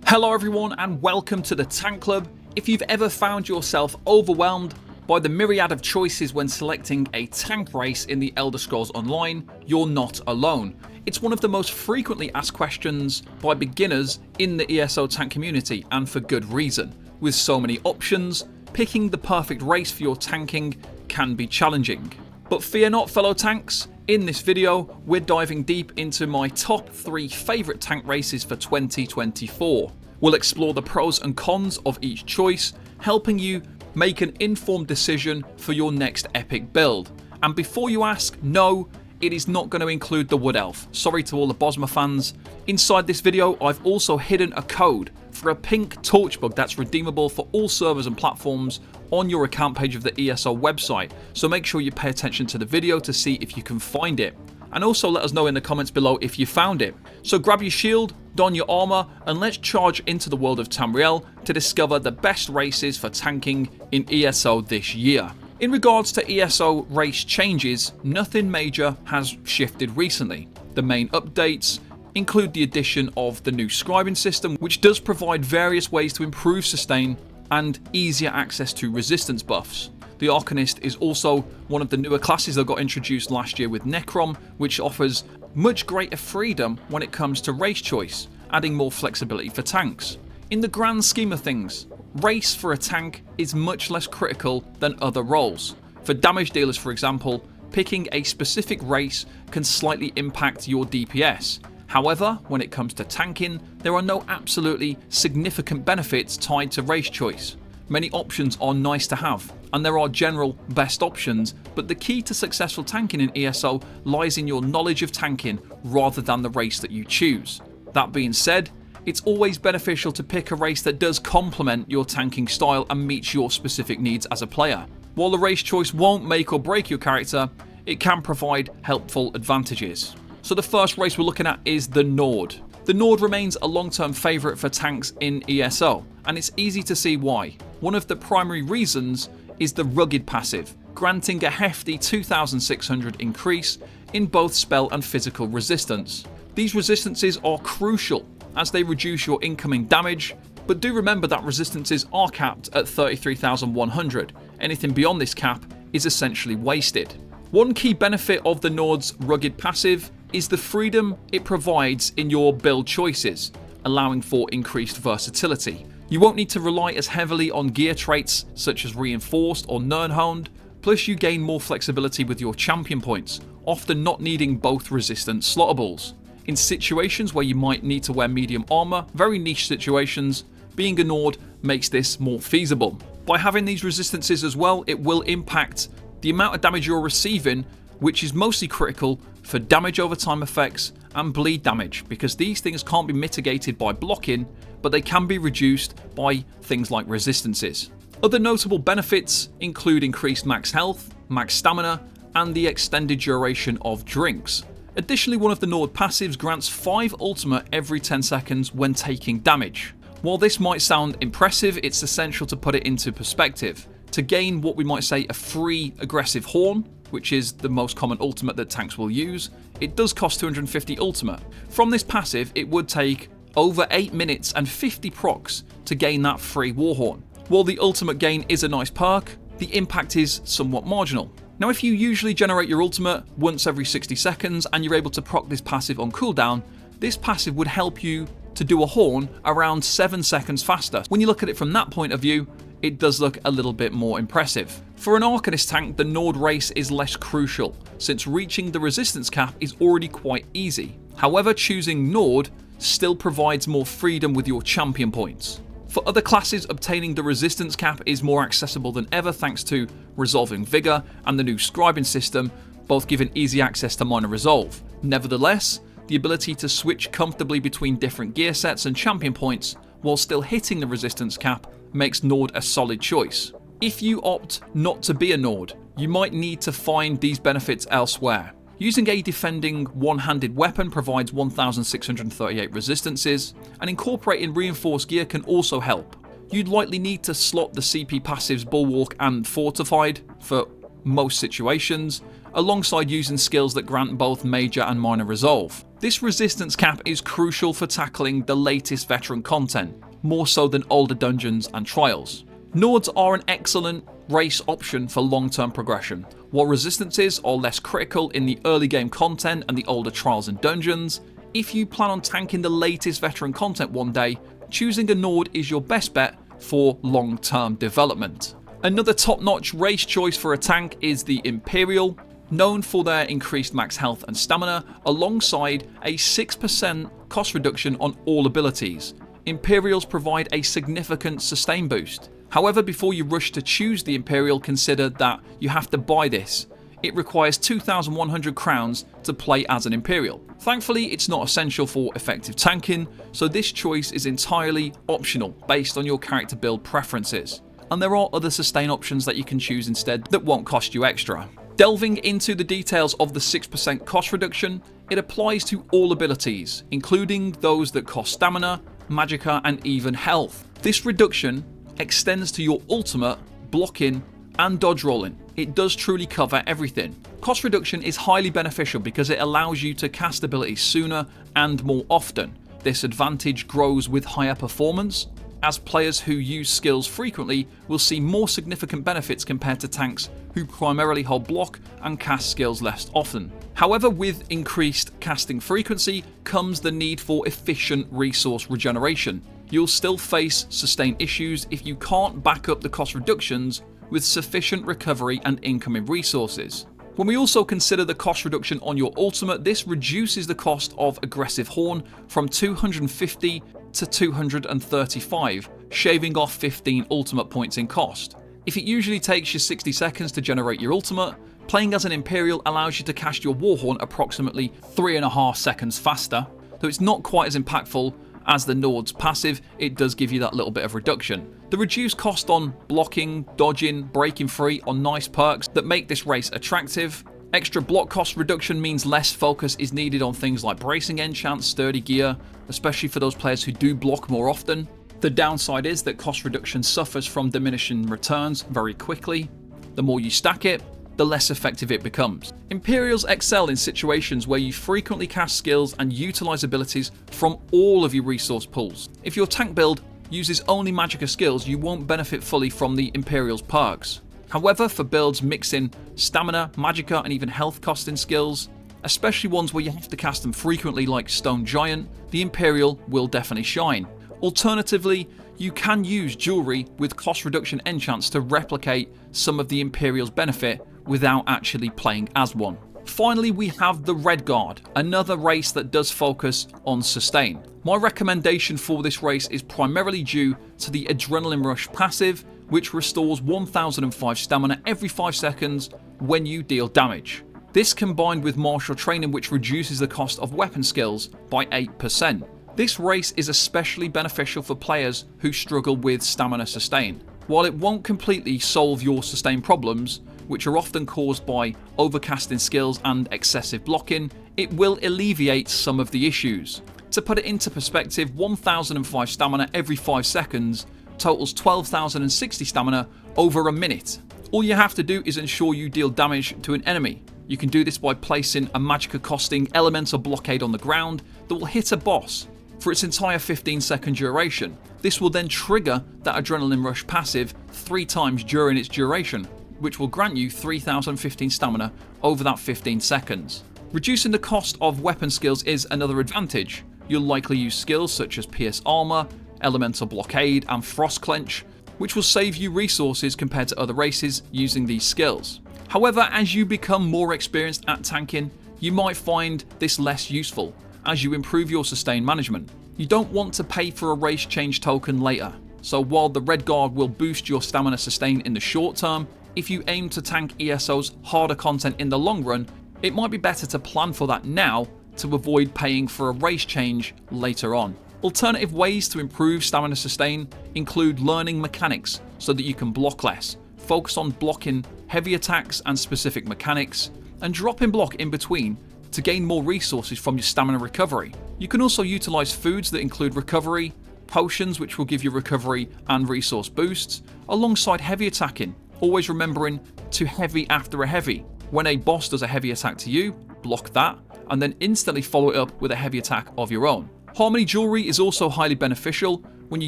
Hello everyone and welcome to the Tank Club. If you've ever found yourself overwhelmed by the myriad of choices when selecting a tank race in the Elder Scrolls Online, you're not alone. It's one of the most frequently asked questions by beginners in the ESO tank community, and for good reason. With so many options, picking the perfect race for your tanking can be challenging. But fear not, fellow tanks. In this video, we're diving deep into my top 3 favourite tank races for 2024. We'll explore the pros and cons of each choice, helping you make an informed decision for your next epic build. And before you ask, no, it is not going to include the Wood Elf. Sorry to all the Bosma fans. Inside this video, I've also hidden a code for a pink torch bug that's redeemable for all servers and platforms on your account page of the ESO website, so make sure you pay attention to the video to see if you can find it. And also let us know in the comments below if you found it. So grab your shield, don your armor, and let's charge into the world of Tamriel to discover the best races for tanking in ESO this year. In regards to ESO race changes, nothing major has shifted recently. The main updates include the addition of the new scribing system, which does provide various ways to improve sustain and easier access to resistance buffs. The Arcanist is also one of the newer classes that got introduced last year with Necrom, which offers much greater freedom when it comes to race choice, adding more flexibility for tanks. In the grand scheme of things, race for a tank is much less critical than other roles. For damage dealers, for example, picking a specific race can slightly impact your DPS. However, when it comes to tanking, there are no absolutely significant benefits tied to race choice. Many options are nice to have, and there are general best options, but the key to successful tanking in ESO lies in your knowledge of tanking rather than the race that you choose. That being said, it's always beneficial to pick a race that does complement your tanking style and meets your specific needs as a player. While the race choice won't make or break your character, it can provide helpful advantages. So the first race we're looking at is the Nord. The Nord remains a long-term favourite for tanks in ESO, and it's easy to see why. One of the primary reasons is the rugged passive, granting a hefty 2,600 increase in both spell and physical resistance. These resistances are crucial as they reduce your incoming damage, but do remember that resistances are capped at 33,100. Anything beyond this cap is essentially wasted. One key benefit of the Nord's rugged passive is the freedom it provides in your build choices, allowing for increased versatility. You won't need to rely as heavily on gear traits such as reinforced or Nirnhound, plus you gain more flexibility with your champion points, often not needing both resistant slottables. In situations where you might need to wear medium armor, very niche situations, being a Nord makes this more feasible. By having these resistances as well, it will impact the amount of damage you're receiving, which is mostly critical for damage over time effects and bleed damage, because these things can't be mitigated by blocking, but they can be reduced by things like resistances. Other notable benefits include increased max health, max stamina, and the extended duration of drinks. Additionally, one of the Nord passives grants 5 ultimate every 10 seconds when taking damage. While this might sound impressive, it's essential to put it into perspective. To gain what we might say a free aggressive horn, which is the most common ultimate that tanks will use, it does cost 250 ultimate. From this passive, it would take over 8 minutes and 50 procs to gain that free warhorn. While the ultimate gain is a nice perk, the impact is somewhat marginal. Now, if you usually generate your ultimate once every 60 seconds and you're able to proc this passive on cooldown, this passive would help you to do a horn around 7 seconds faster. When you look at it from that point of view, it does look a little bit more impressive. For an Arcanist tank, the Nord race is less crucial, since reaching the resistance cap is already quite easy. However, choosing Nord still provides more freedom with your champion points. For other classes, obtaining the resistance cap is more accessible than ever thanks to Resolving Vigor and the new scribing system, both giving easy access to minor resolve. Nevertheless, the ability to switch comfortably between different gear sets and champion points while still hitting the resistance cap makes Nord a solid choice. If you opt not to be a Nord, you might need to find these benefits elsewhere. Using a defending one-handed weapon provides 1,638 resistances, and incorporating reinforced gear can also help. You'd likely need to slot the CP passives Bulwark and Fortified for most situations, alongside using skills that grant both major and minor resolve. This resistance cap is crucial for tackling the latest veteran content, more so than older dungeons and trials. Nords are an excellent race option for long-term progression. While resistances are less critical in the early game content and the older trials and dungeons, if you plan on tanking the latest veteran content one day, choosing a Nord is your best bet for long-term development. Another top-notch race choice for a tank is the Imperial, known for their increased max health and stamina, alongside a 6% cost reduction on all abilities. Imperials provide a significant sustain boost. However, before you rush to choose the Imperial, consider that you have to buy this. It requires 2,100 crowns to play as an Imperial. Thankfully, it's not essential for effective tanking, so this choice is entirely optional based on your character build preferences. And there are other sustain options that you can choose instead that won't cost you extra. Delving into the details of the 6% cost reduction, it applies to all abilities, including those that cost stamina, magicka, and even health. This reduction extends to your ultimate, blocking, and dodge rolling. It does truly cover everything. Cost reduction is highly beneficial because it allows you to cast abilities sooner and more often. This advantage grows with higher performance, as players who use skills frequently will see more significant benefits compared to tanks who primarily hold block and cast skills less often. However, with increased casting frequency comes the need for efficient resource regeneration. You'll still face sustain issues if you can't back up the cost reductions with sufficient recovery and incoming resources. When we also consider the cost reduction on your ultimate, this reduces the cost of aggressive horn from 250 to 235, shaving off 15 ultimate points in cost. If it usually takes you 60 seconds to generate your ultimate, playing as an Imperial allows you to cast your Warhorn approximately 3.5 seconds faster. Though it's not quite as impactful as the Nord's passive, it does give you that little bit of reduction. The reduced cost on blocking, dodging, breaking free are nice perks that make this race attractive. Extra block cost reduction means less focus is needed on things like bracing enchants, sturdy gear, especially for those players who do block more often. The downside is that cost reduction suffers from diminishing returns very quickly. The more you stack it, the less effective it becomes. Imperials excel in situations where you frequently cast skills and utilize abilities from all of your resource pools. If your tank build uses only magicka skills, you won't benefit fully from the Imperial's perks. However, for builds mixing stamina, magicka, and even health costing skills, especially ones where you have to cast them frequently like Stone Giant, the Imperial will definitely shine. Alternatively, you can use jewelry with cost reduction enchants to replicate some of the Imperial's benefit without actually playing as one. Finally, we have the Redguard, another race that does focus on sustain. My recommendation for this race is primarily due to the Adrenaline Rush passive, which restores 1005 stamina every 5 seconds when you deal damage. This combined with martial training, which reduces the cost of weapon skills by 8%. This race is especially beneficial for players who struggle with stamina sustain. While it won't completely solve your sustain problems, which are often caused by overcasting skills and excessive blocking, it will alleviate some of the issues. To put it into perspective, 1005 stamina every 5 seconds totals 12,060 stamina over a minute. All you have to do is ensure you deal damage to an enemy. You can do this by placing a magicka costing elemental blockade on the ground that will hit a boss for its entire 15-second duration. This will then trigger that Adrenaline Rush passive 3 times during its duration, which will grant you 3015 stamina over that 15 seconds. Reducing the cost of weapon skills is another advantage. You'll likely use skills such as Pierce Armor, Elemental Blockade, and Frost Clench, which will save you resources compared to other races using these skills. However, as you become more experienced at tanking, you might find this less useful as you improve your sustain management. You don't want to pay for a race change token later, so while the Redguard will boost your stamina sustain in the short term, if you aim to tank ESO's harder content in the long run, it might be better to plan for that now to avoid paying for a race change later on. Alternative ways to improve stamina sustain include learning mechanics so that you can block less, focus on blocking heavy attacks and specific mechanics, and dropping block in between to gain more resources from your stamina recovery. You can also utilize foods that include recovery, potions which will give you recovery and resource boosts, alongside heavy attacking, always remembering to heavy after a heavy. When a boss does a heavy attack to you, block that, and then instantly follow it up with a heavy attack of your own. Harmony Jewelry is also highly beneficial. When you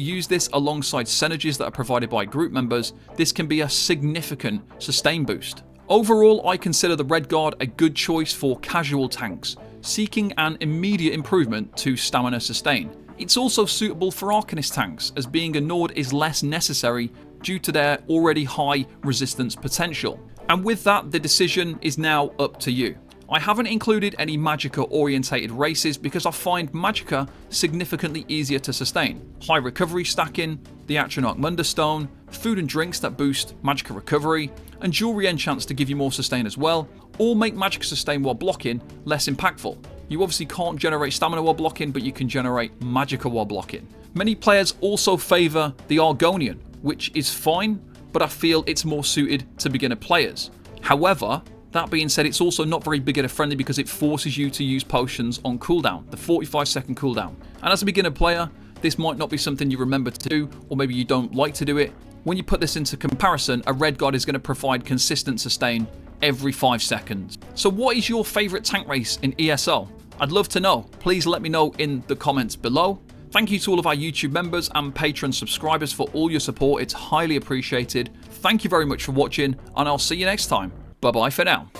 use this alongside synergies that are provided by group members, this can be a significant sustain boost. Overall, I consider the Redguard a good choice for casual tanks, seeking an immediate improvement to stamina sustain. It's also suitable for Arcanist tanks, as being a Nord is less necessary due to their already high resistance potential. And with that, the decision is now up to you. I haven't included any Magicka orientated races because I find Magicka significantly easier to sustain. High recovery stacking, the Atronach Munderstone, food and drinks that boost Magicka recovery, and jewelry enchants to give you more sustain as well, all make Magicka sustain while blocking less impactful. You obviously can't generate stamina while blocking, but you can generate Magicka while blocking. Many players also favour the Argonian, which is fine, but I feel it's more suited to beginner players. However, that being said, it's also not very beginner friendly because it forces you to use potions on cooldown, the 45-second cooldown. And as a beginner player, this might not be something you remember to do, or maybe you don't like to do it. When you put this into comparison, a Redguard is going to provide consistent sustain every 5 seconds. So what is your favourite tank race in ESO? I'd love to know. Please let me know in the comments below. Thank you to all of our YouTube members and Patreon subscribers for all your support. It's highly appreciated. Thank you very much for watching, and I'll see you next time. Bye-bye for now.